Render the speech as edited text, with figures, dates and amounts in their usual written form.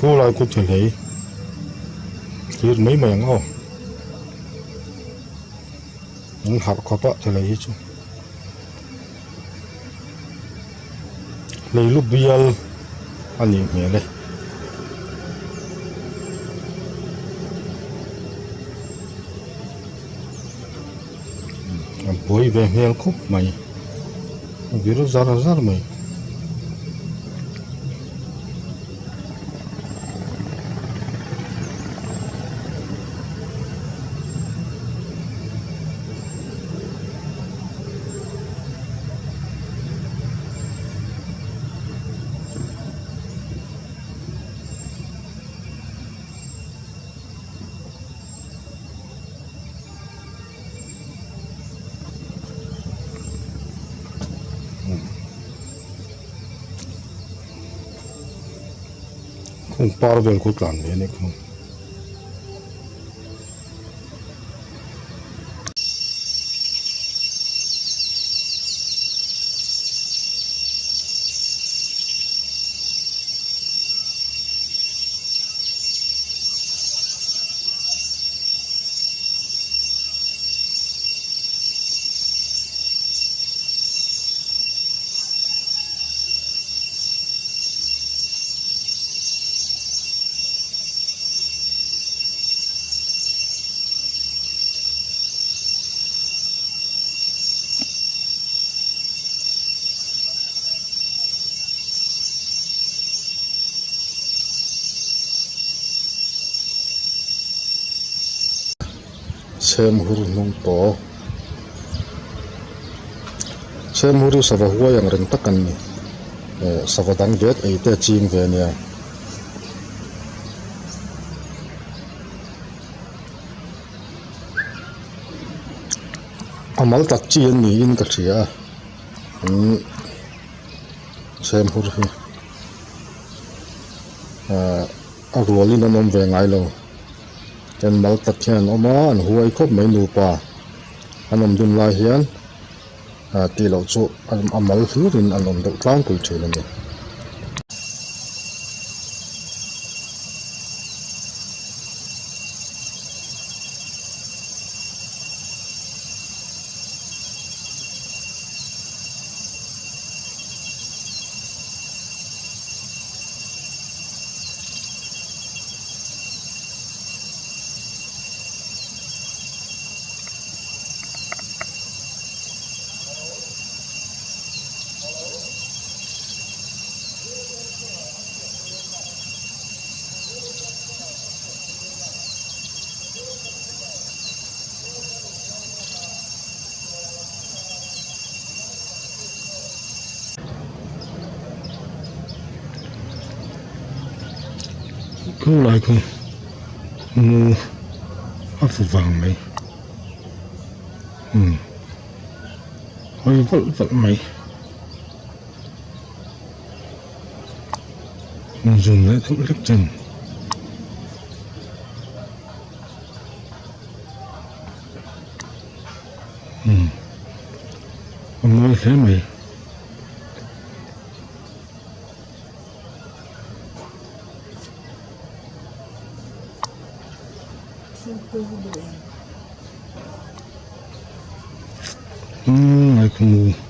cô lại cô trở lấy chỉ mấy mày không những hạt có bạ trở lấy chứ lấy lúc bial anh nhìn mẹ đây bôi về heo khúc mày virus ra mày không par về cốt làn đấy này không xem huru nong to xem huru sava huwa yang reng takan ni sava dang vet ei te ching ve nia amal tak chi an ni in ka thia xem huru hi a rualin an om ve ngai lo ten mal tak hian oma an huai khop mai nu pa anom dum lai hian ti lo chu amal hlurin anom deuh tlang pui thei ani không lại không mua áp phục vàng mày hơi vẫn mày dùng lại thuốc lép chân ông nói thế mày lại không mua